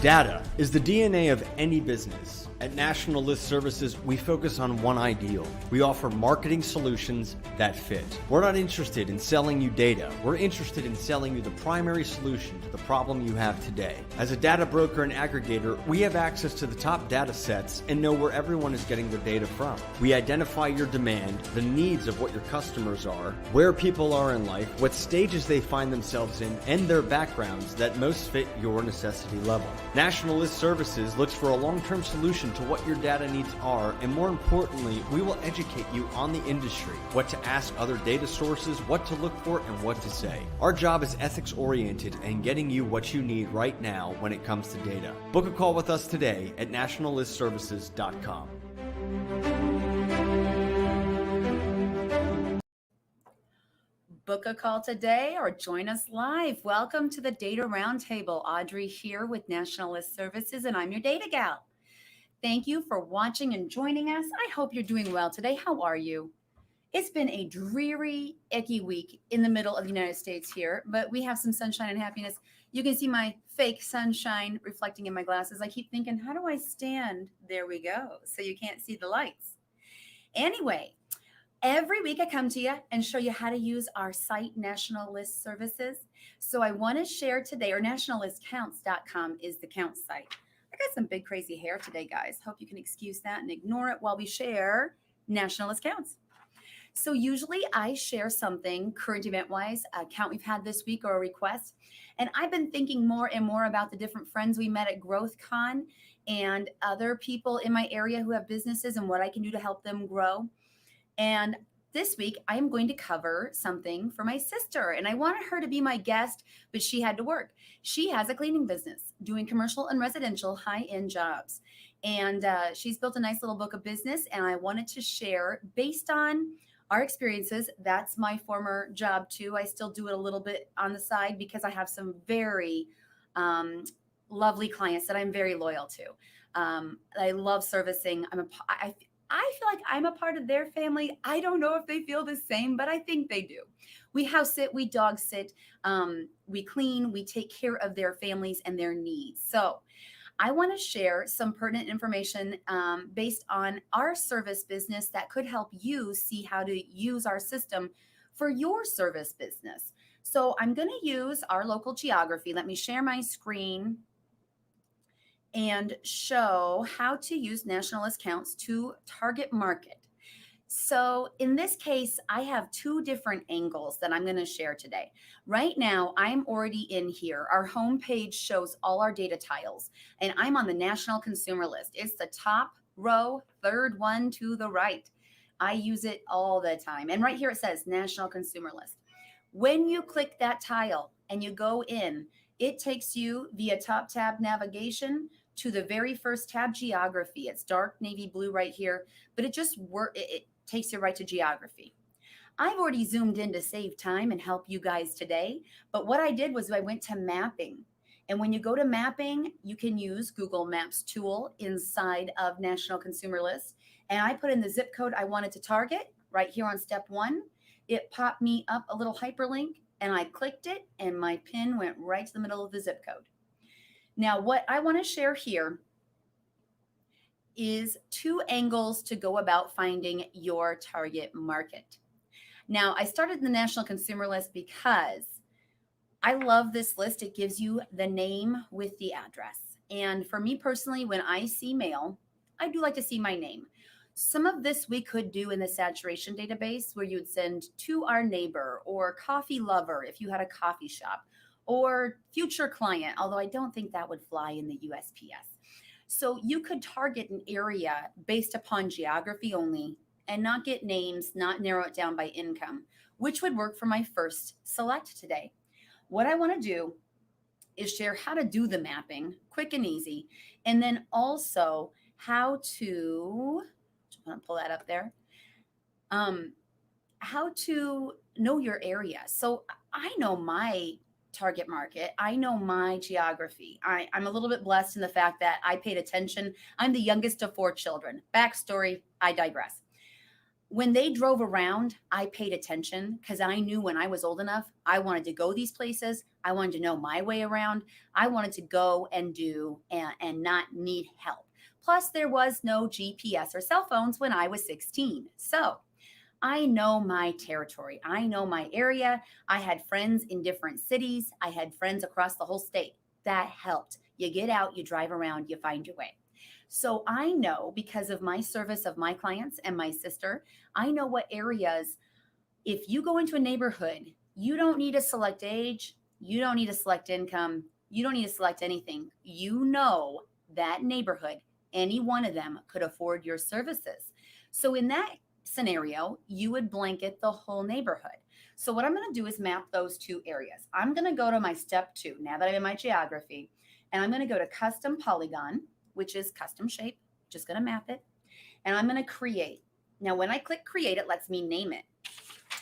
Data is the DNA of any business. At National List Services, we focus on one ideal. We offer marketing solutions that fit. We're not interested in selling you data. We're interested in selling you the primary solution to the problem you have today. As a data broker and aggregator, we have access to the top data sets and know where everyone is getting their data from. We identify your demand, the needs of what your customers are, where people are in life, what stages they find themselves in, and their backgrounds that most fit your necessity level. National List Services looks for a long-term solution to what your data needs are, and more importantly, we will educate you on the industry, what to ask other data sources, what to look for, and what to say. Our job is ethics-oriented and getting you what you need right now when it comes to data. Book a call with us today at nationallistservices.com. Book a call today or join us live. Welcome to the Data Roundtable. Audrey here with National List Services, and I'm your data gal. Thank you for watching and joining us. I hope you're doing well today. How are you? It's been a dreary, icky week in the middle of the United States here, but we have some sunshine and happiness. You can see my fake sunshine reflecting in my glasses. I keep thinking, how do I stand? There we go. So you can't see the lights. Anyway, every week I come to you and show you how to use our site, National List Services. So I want to share today, or nationallistcounts.com is the count site. I got some big crazy hair today, guys. Hope you can excuse that and ignore it while we share National List Counts. So usually I share something current event-wise, a count we've had this week or a request. And I've been thinking more and more about the different friends we met at GrowthCon and other people in my area who have businesses and what I can do to help them grow. And this week, I am going to cover something for my sister, and I wanted her to be my guest, but she had to work. She has a cleaning business doing commercial and residential high-end jobs, and she's built a nice little book of business, and I wanted to share based on our experiences. That's my former job, too. I still do it a little bit on the side because I have some very lovely clients that I'm very loyal to. I love servicing. I feel like I'm a part of their family. I don't know if they feel the same, but I think they do. We house sit, we dog sit, we clean, we take care of their families and their needs. So I want to share some pertinent information based on our service business that could help you see how to use our system for your service business. So I'm going to use our local geography. Let me share my screen and show how to use National List Counts to target market. So in this case, I have two different angles that I'm going to share today. Right now, I'm already in here. Our homepage shows all our data tiles, and I'm on the National Consumer List. It's the top row, third one to the right. I use it all the time. And right here it says National Consumer List. When you click that tile and you go in, it takes you via top tab navigation to the very first tab, geography. It's dark navy blue right here, but it takes you right to geography. I've already zoomed in to save time and help you guys today. But what I did was I went to mapping. And when you go to mapping, you can use Google Maps tool inside of National Consumer List. And I put in the zip code I wanted to target right here on step 1. It popped me up a little hyperlink and I clicked it and my pin went right to the middle of the zip code. Now, what I want to share here is two angles to go about finding your target market. Now, I started the National Consumer List because I love this list. It gives you the name with the address. And for me personally, when I see mail, I do like to see my name. Some of this we could do in the saturation database where you would send to our neighbor or coffee lover if you had a coffee shop, or future client, although I don't think that would fly in the USPS. So you could target an area based upon geography only and not get names, not narrow it down by income, which would work for my first select today. What I want to do is share how to do the mapping quick and easy, and then also how to, I'm going to pull that up there, how to know your area. So I know my target market. I know my geography. I'm a little bit blessed in the fact that I paid attention. I'm the youngest of 4 children. Backstory, I digress. When they drove around, I paid attention because I knew when I was old enough, I wanted to go these places. I wanted to know my way around. I wanted to go and do and not need help. Plus, there was no GPS or cell phones when I was 16. So I know my territory. I know my area. I had friends in different cities. I had friends across the whole state. That helped. You get out, you drive around, you find your way. So I know because of my service of my clients and my sister, I know what areas, if you go into a neighborhood, you don't need to select age, you don't need to select income, you don't need to select anything. You know that neighborhood, any one of them could afford your services. So in that scenario, you would blanket the whole neighborhood. So what I'm going to do is map those two areas. I'm going to go to my step 2 now that I'm in my geography, and I'm going to go to custom polygon, which is custom shape. Just going to map it, and I'm going to create. Now, when I click create, it lets me name it.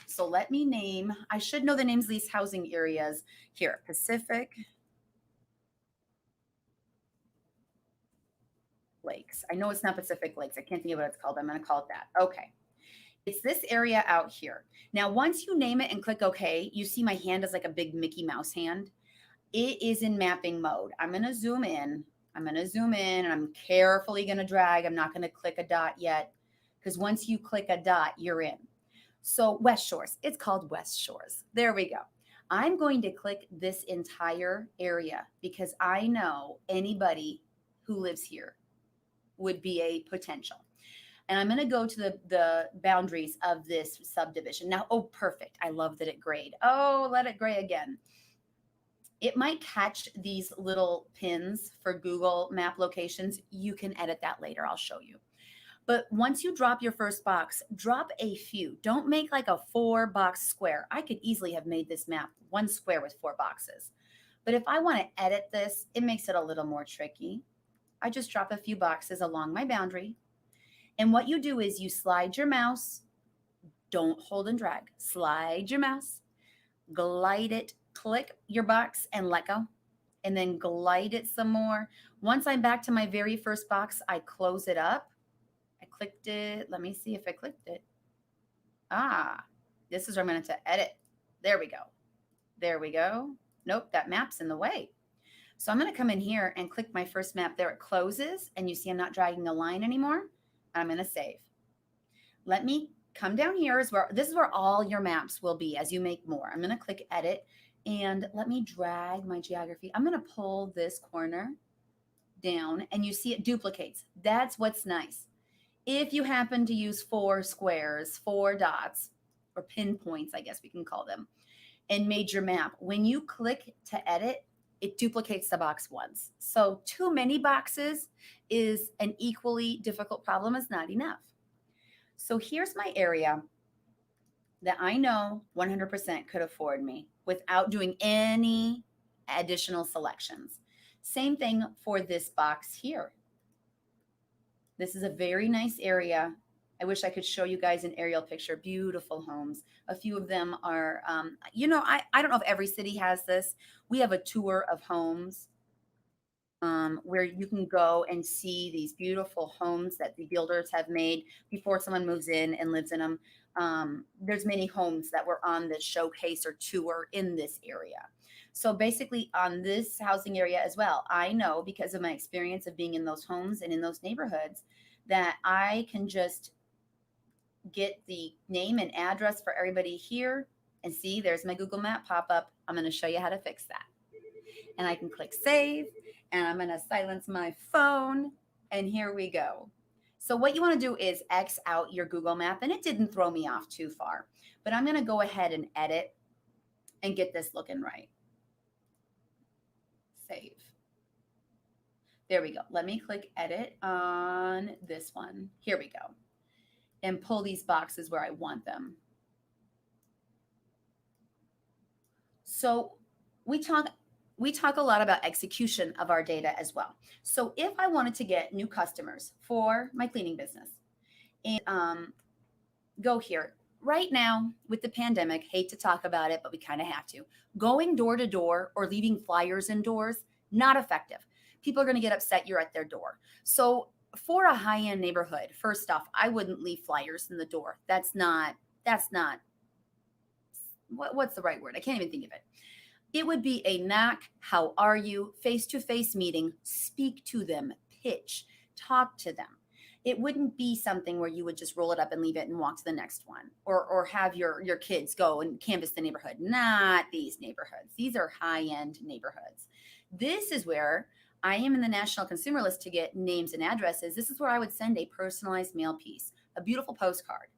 So let me name, I should know the names of these housing areas here. Pacific Lakes. I know it's not Pacific Lakes. I can't think of what it's called. I'm going to call it that. Okay. It's this area out here. Now, once you name it and click OK, you see my hand is like a big Mickey Mouse hand. It is in mapping mode. I'm going to zoom in. I'm going to zoom in and I'm carefully going to drag. I'm not going to click a dot yet because once you click a dot, you're in. So West Shores, it's called West Shores. There we go. I'm going to click this entire area because I know anybody who lives here would be a potential. And I'm going to go to the boundaries of this subdivision. Now, oh, perfect. I love that it grayed. Oh, let it gray again. It might catch these little pins for Google map locations. You can edit that later. I'll show you. But once you drop your first box, drop a few. Don't make like a 4-box square. I could easily have made this map 1 square with 4 boxes. But if I want to edit this, it makes it a little more tricky. I just drop a few boxes along my boundary. And what you do is you slide your mouse, don't hold and drag, slide your mouse, glide it, click your box and let go, and then glide it some more. Once I'm back to my very first box, I close it up. I clicked it. Let me see if I clicked it. This is where I'm going to edit. There we go. There we go. Nope, that map's in the way. So I'm going to come in here and click my first map. There it closes, and you see I'm not dragging a line anymore. I'm going to save. Let me come down here. This is where all your maps will be as you make more. I'm going to click edit, and let me drag my geography. I'm going to pull this corner down, and you see it duplicates. That's what's nice. If you happen to use 4 squares, 4 dots, or pinpoints, I guess we can call them, and made your map, when you click to edit, it duplicates the box once. So too many boxes is an equally difficult problem as not enough. So here's my area that I know 100% could afford me without doing any additional selections. Same thing for this box here. This is a very nice area. I wish I could show you guys an aerial picture. Beautiful homes. A few of them are, I don't know if every city has this. We have a tour of homes where you can go and see these beautiful homes that the builders have made before someone moves in and lives in them. There's many homes that were on this showcase or tour in this area. So basically on this housing area as well, I know because of my experience of being in those homes and in those neighborhoods that I can just get the name and address for everybody here and see there's my Google map pop up. I'm going to show you how to fix that. And I can click save and I'm going to silence my phone and here we go. So what you want to do is X out your Google map, and it didn't throw me off too far, but I'm going to go ahead and edit and get this looking right. Save. There we go. Let me click edit on this one. Here we go. And pull these boxes where I want them. So we talk a lot about execution of our data as well. So if I wanted to get new customers for my cleaning business and go here right now with the pandemic, hate to talk about it, but we kind of have to. Going door to door or leaving flyers indoors, not effective. People are going to get upset you're at their door. So for a high-end neighborhood, first off, I wouldn't leave flyers in the door. That's not what's the right word? I can't even think of it. It would be a knock, how are you, face-to-face meeting, speak to them, pitch, talk to them. It wouldn't be something where you would just roll it up and leave it and walk to the next one, or have your kids go and canvass the neighborhood. Not these neighborhoods. These are high-end neighborhoods. This is where I am in the national consumer list to get names and addresses. This is where I would send a personalized mail piece, a beautiful postcard.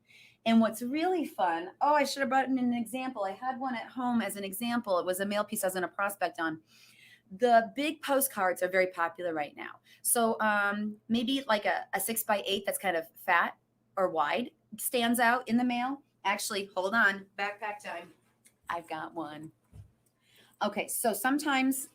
And what's really fun, oh, I should have brought in an example. I had one at home as an example. It was a mail piece I was in a prospect on. The big postcards are very popular right now. So maybe like a 6x8 that's kind of fat or wide stands out in the mail. Actually, hold on, backpack time. I've got one. Okay, so sometimes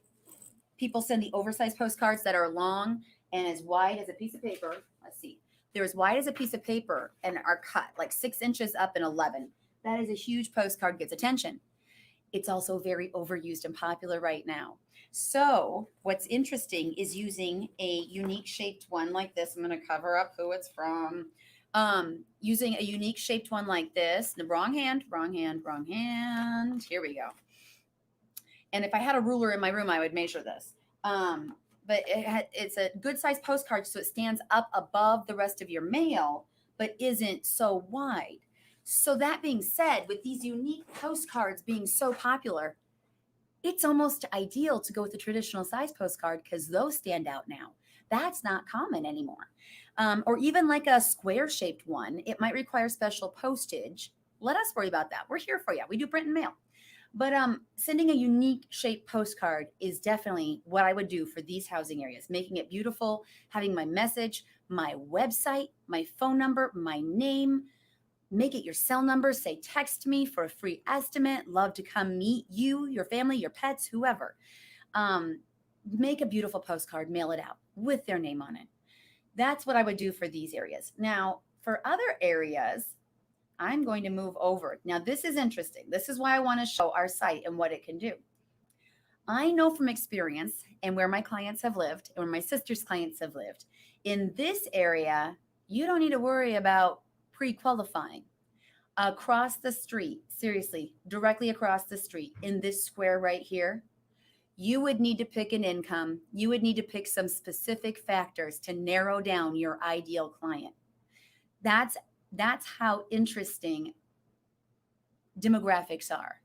people send the oversized postcards that are long and as wide as a piece of paper. Let's see. They're as wide as a piece of paper and are cut like 6 inches up and 11. That is a huge postcard, gets attention. It's also very overused and popular right now. So what's interesting is using a unique shaped one like this. I'm going to cover up who it's from. Using a unique shaped one like this. The wrong hand, wrong hand, wrong hand. Here we go. And if I had a ruler in my room, I would measure this. But it's a good sized postcard, so it stands up above the rest of your mail, but isn't so wide. So that being said, with these unique postcards being so popular, it's almost ideal to go with the traditional size postcard because those stand out now. That's not common anymore. Or even like a square shaped one, it might require special postage. Let us worry about that. We're here for you. We do print and mail. But sending a unique shaped postcard is definitely what I would do for these housing areas, making it beautiful, having my message, my website, my phone number, my name. Make it your cell number. Say, text me for a free estimate. Love to come meet you, your family, your pets, whoever. Make a beautiful postcard, mail it out with their name on it. That's what I would do for these areas. Now, for other areas, I'm going to move over. Now, this is interesting. This is why I want to show our site and what it can do. I know from experience and where my clients have lived and where my sister's clients have lived, in this area, you don't need to worry about pre-qualifying. Across the street, seriously, directly across the street in this square right here, you would need to pick an income. You would need to pick some specific factors to narrow down your ideal client. That's how interesting demographics are.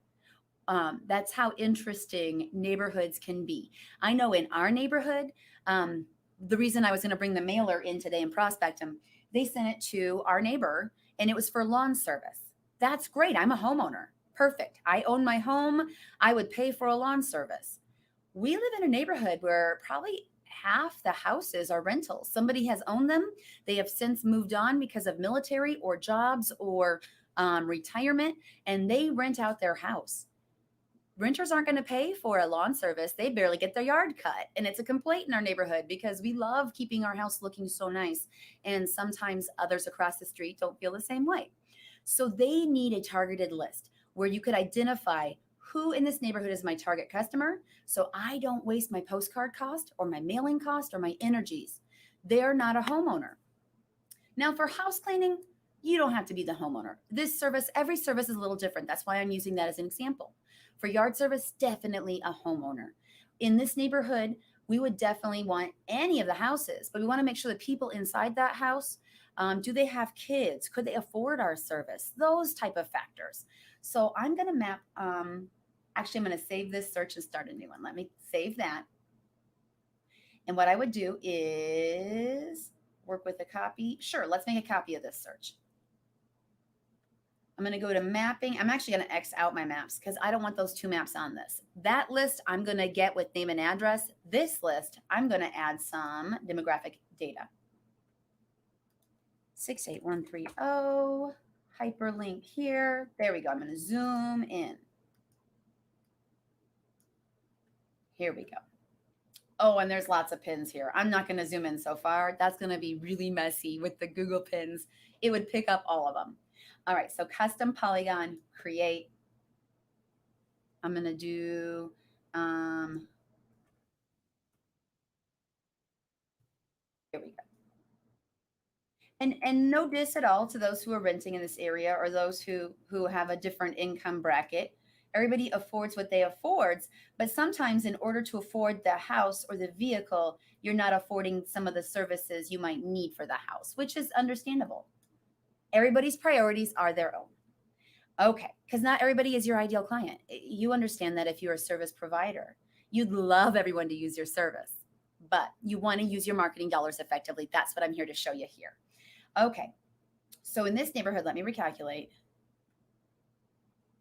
That's how interesting neighborhoods can be. I know in our neighborhood, the reason I was going to bring the mailer in today and prospect them, they sent it to our neighbor and it was for lawn service. That's great. I'm a homeowner. Perfect. I own my home. I would pay for a lawn service. We live in a neighborhood where probably half the houses are rentals. Somebody has owned them. They have since moved on because of military or jobs or retirement, and they rent out their house. Renters aren't going to pay for a lawn service. They barely get their yard cut. And it's a complaint in our neighborhood because we love keeping our house looking so nice. And sometimes others across the street don't feel the same way. So they need a targeted list where you could identify who in this neighborhood is my target customer, so I don't waste my postcard cost or my mailing cost or my energies. They're not a homeowner. Now for house cleaning, you don't have to be the homeowner. This service, every service is a little different. That's why I'm using that as an example. For yard service, definitely a homeowner. In this neighborhood, we would definitely want any of the houses, but we want to make sure the people inside that house, do they have kids? Could they afford our service? Those type of factors. So I'm going to map, actually, I'm going to save this search and start a new one. Let me save that. And what I would do is work with a copy. Sure, let's make a copy of this search. I'm going to go to mapping. I'm actually going to X out my maps because I don't want those two maps on this. That list I'm going to get with name and address. This list, I'm going to add some demographic data. 68130, hyperlink here. There we go. I'm going to zoom in. Here we go. Oh, and there's lots of pins here. I'm not going to zoom in so far. That's going to be really messy with the Google pins. It would pick up all of them. All right, so custom polygon, create. I'm going to do, here we go. And no diss at all to those who are renting in this area or those who have a different income bracket. Everybody affords what they affords, but sometimes in order to afford the house or the vehicle, you're not affording some of the services you might need for the house, which is understandable. Everybody's priorities are their own. Okay, because not everybody is your ideal client. You understand that if you're a service provider, you'd love everyone to use your service, but you want to use your marketing dollars effectively. That's what I'm here to show you here. Okay, so in this neighborhood, let me recalculate.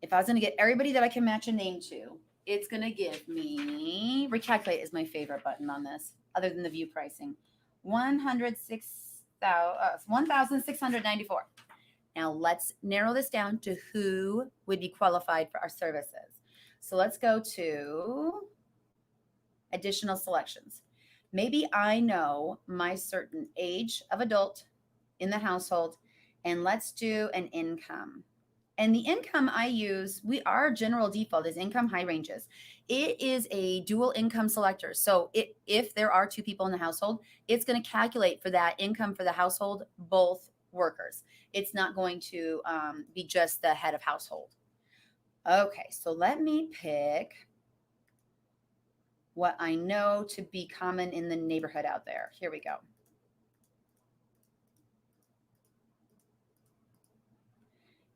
If I was going to get everybody that I can match a name to, it's going to give me, recalculate is my favorite button on this, other than the view pricing, 1,694. Now let's narrow this down to who would be qualified for our services. So let's go to additional selections. Maybe I know my certain age of adult in the household, and let's do an income. And the income I use, our general default is income high ranges. It is a dual income selector. So if there are two people in the household, it's going to calculate for that income for the household, both workers. It's not going to be just the head of household. Okay, so let me pick what I know to be common in the neighborhood out there. Here we go.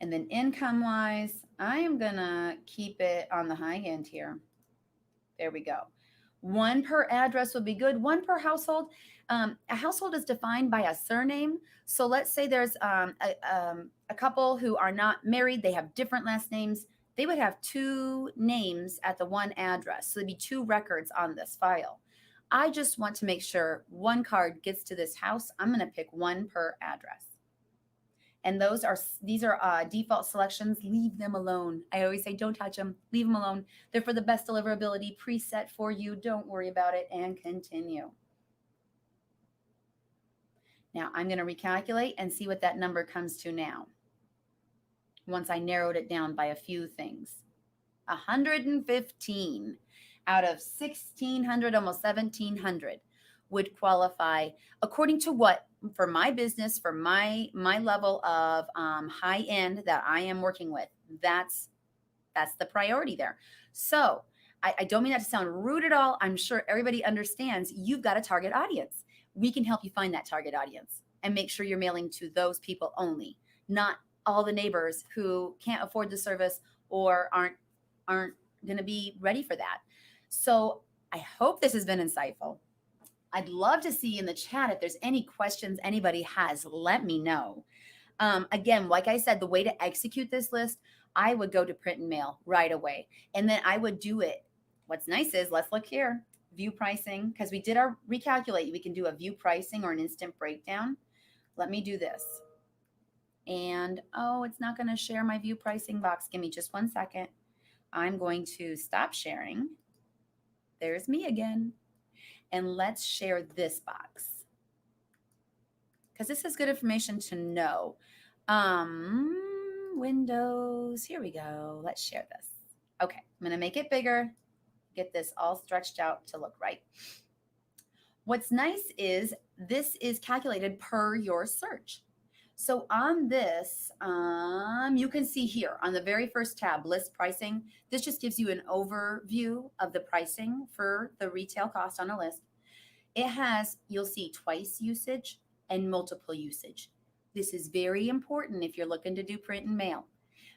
And then income wise, I am gonna keep it on the high end here. There we go. One per address would be good, one per household. A household is defined by a surname. So let's say there's a couple who are not married, they have different last names. They would have two names at the one address. So there'd be two records on this file. I just want to make sure one card gets to this house. I'm gonna pick one per address. And these are default selections. Leave them alone. I always say, don't touch them. Leave them alone. They're for the best deliverability preset for you. Don't worry about it and continue. Now I'm going to recalculate and see what that number comes to now. Once I narrowed it down by a few things. 115 out of 1,600, almost 1,700 would qualify according to what for my business, for my level of high end that I am working with. That's the priority there. So I don't mean that to sound rude at all. I'm sure everybody understands you've got a target audience. We can help you find that target audience and make sure you're mailing to those people only, not all the neighbors who can't afford the service or aren't going to be ready for that. So I hope this has been insightful. I'd love to see in the chat if there's any questions anybody has, let me know. Again, like I said, the way to execute this list, I would go to print and mail right away. And then I would do it. What's nice is, let's look here, view pricing, because we did our recalculate. We can do a view pricing or an instant breakdown. Let me do this. And, oh, it's not going to share my view pricing box. Give me just 1 second. I'm going to stop sharing. There's me again. And let's share this box because this is good information to know. Windows, here we go. Let's share this. Okay, I'm going to make it bigger, get this all stretched out to look right. What's nice is this is calculated per your search. So on this, you can see here on the very first tab, list pricing. This just gives you an overview of the pricing for the retail cost on a list. It has, you'll see twice usage and multiple usage. This is very important if you're looking to do print and mail.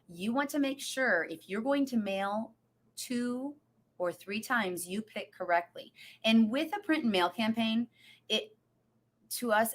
You want to make sure if you're going to mail 2 or 3 times, you pick correctly. And with a print and mail campaign, to us,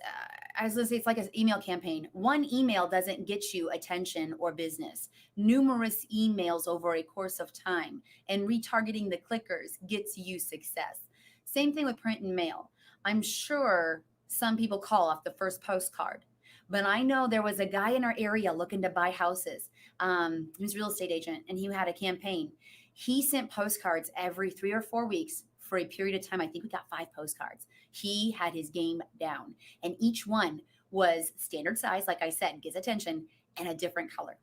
I was going to say it's like an email campaign. One email doesn't get you attention or business. Numerous emails over a course of time and retargeting the clickers gets you success. Same thing with print and mail. I'm sure some people call off the first postcard, but I know there was a guy in our area looking to buy houses. He was a real estate agent and he had a campaign. He sent postcards every 3 or 4 weeks for a period of time. I think we got 5 postcards. He had his game down and each one was standard size, like I said, gets attention, and a different color.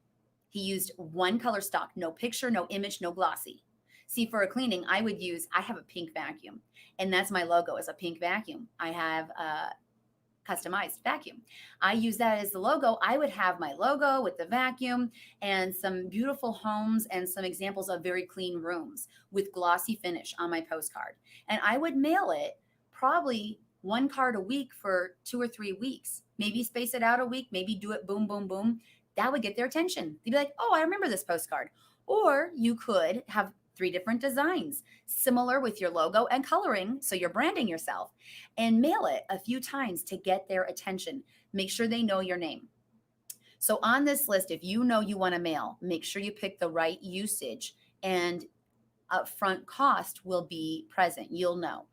He used one color stock, no picture, no image, no glossy. See, for a cleaning, I have a pink vacuum, and that's my logo is a pink vacuum. I have customized vacuum. I use that as the logo. I would have my logo with the vacuum and some beautiful homes and some examples of very clean rooms with glossy finish on my postcard. And I would mail it probably one card a week for 2 or 3 weeks. Maybe space it out a week, maybe do it boom, boom, boom. That would get their attention. They'd be like, oh, I remember this postcard. Or you could have 3 different designs, similar with your logo and coloring. So you're branding yourself, and mail it a few times to get their attention. Make sure they know your name. So on this list, if you know you want to mail, make sure you pick the right usage, and upfront cost will be present. You'll know.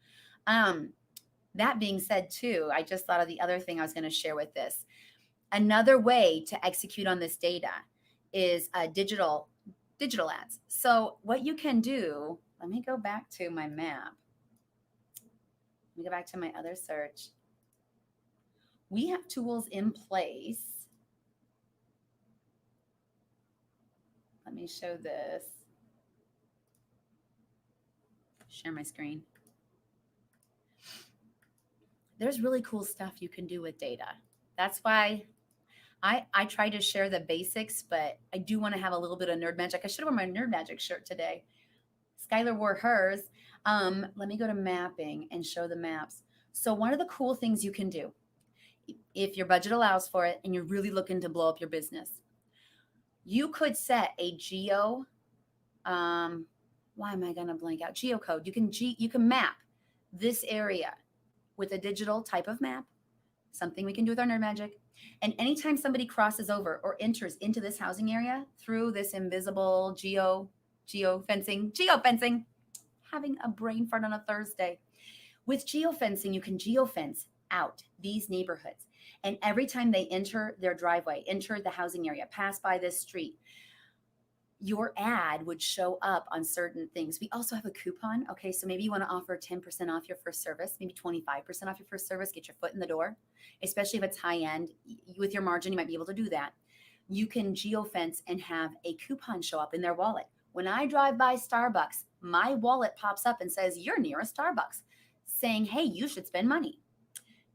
That being said, too, I just thought of the other thing I was going to share with this. Another way to execute on this data is digital ads. So what you can do, let me go back to my map. Let me go back to my other search. We have tools in place. Let me show this. Share my screen. There's really cool stuff you can do with data. That's why I try to share the basics, but I do want to have a little bit of nerd magic. I should have worn my nerd magic shirt today. Skylar wore hers. Let me go to mapping and show the maps. So one of the cool things you can do, if your budget allows for it and you're really looking to blow up your business, you could set a geo, why am I going to blank out? Geocode. You can map this area with a digital type of map, something we can do with our nerd magic. And anytime somebody crosses over or enters into this housing area through this invisible geofencing, having a brain fart on a Thursday. With geofencing, you can geofence out these neighborhoods. And every time they enter their driveway, enter the housing area, pass by this street, your ad would show up on certain things. We also have a coupon. Okay, so maybe you want to offer 10% off your first service, maybe 25% off your first service, get your foot in the door, especially if it's high end. With your margin, you might be able to do that. You can geofence and have a coupon show up in their wallet. When I drive by Starbucks, my wallet pops up and says, you're near a Starbucks, saying, hey, you should spend money.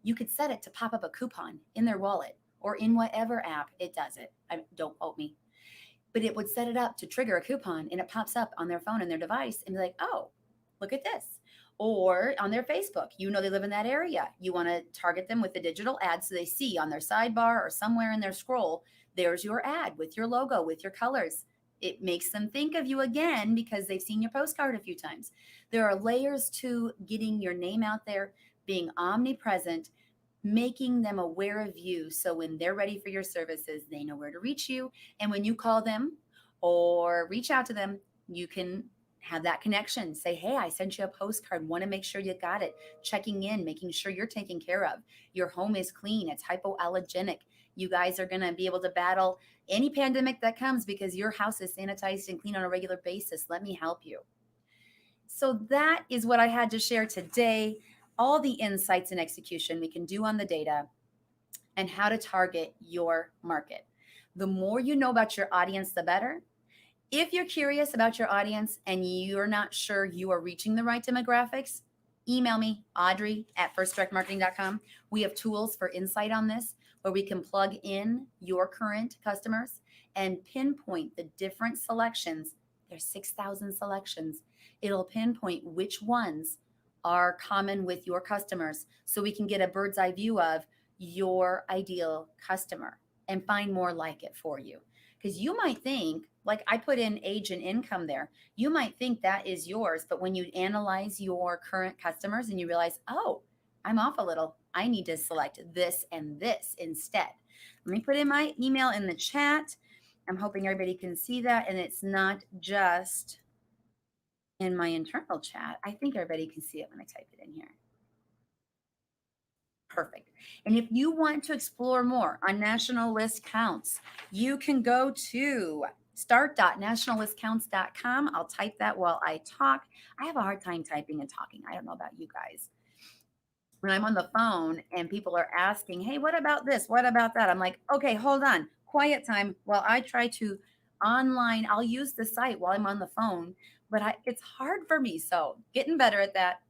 You could set it to pop up a coupon in their wallet or in whatever app it does it. Don't quote me. But it would set it up to trigger a coupon, and it pops up on their phone and their device and be like, oh, look at this. Or on their Facebook, they live in that area. You want to target them with a digital ad so they see on their sidebar or somewhere in their scroll, there's your ad with your logo, with your colors. It makes them think of you again because they've seen your postcard a few times. There are layers to getting your name out there, being omnipresent, making them aware of you. So when they're ready for your services, they know where to reach you. And when you call them or reach out to them, you can have that connection. Say, hey, I sent you a postcard. Want to make sure you got it. Checking in, making sure you're taken care of. Your home is clean. It's hypoallergenic. You guys are going to be able to battle any pandemic that comes because your house is sanitized and clean on a regular basis. Let me help you. So that is what I had to share today. All the insights and execution we can do on the data and how to target your market. The more you know about your audience, the better. If you're curious about your audience and you're not sure you are reaching the right demographics, email me, Audrey at firstdirectmarketing.com. We have tools for insight on this where we can plug in your current customers and pinpoint the different selections. There's 6,000 selections. It'll pinpoint which ones are common with your customers so we can get a bird's eye view of your ideal customer and find more like it for you. Because you might think, like I put in age and income there, you might think that is yours, but when you analyze your current customers and you realize, oh, I'm off a little, I need to select this and this instead. Let me put in my email in the chat. I'm hoping everybody can see that, and it's not just in my internal chat. I think everybody can see it when I type it in here. Perfect. And if you want to explore more on national list counts, you can go to start.nationallistcounts.com. I'll type that while I talk. I have a hard time typing and talking. I don't know about you guys. When I'm on the phone and people are asking, hey, what about this? What about that? I'm like, okay, hold on. Quiet time while I try to online. I'll use the site while I'm on the phone, but it's hard for me. So getting better at that.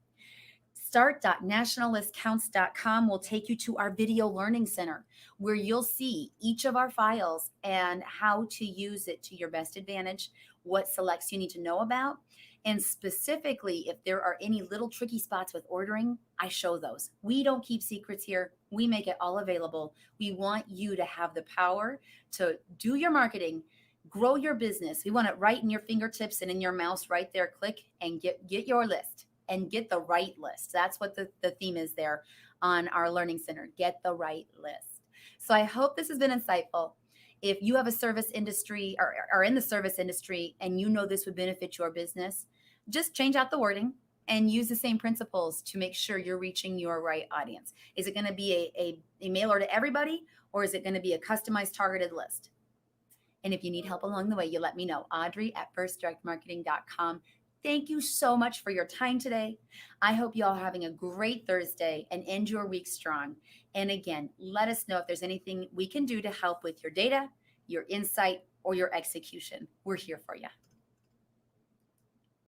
Start.nationalistcounts.com will take you to our video learning center where you'll see each of our files and how to use it to your best advantage, what selects you need to know about. And specifically, if there are any little tricky spots with ordering, I show those. We don't keep secrets here. We make it all available. We want you to have the power to do your marketing, grow your business. We want it right in your fingertips and in your mouse right there. Click and get your list and get the right list. That's what the theme is there on our learning center. Get the right list. So I hope this has been insightful. If you have a service industry or are in the service industry and you know this would benefit your business, just change out the wording and use the same principles to make sure you're reaching your right audience. Is it going to be a mailer to everybody, or is it going to be a customized targeted list? And if you need help along the way, you let me know. Audrey at firstdirectmarketing.com. Thank you so much for your time today. I hope you all are having a great Thursday and end your week strong. And again, let us know if there's anything we can do to help with your data, your insight, or your execution. We're here for you.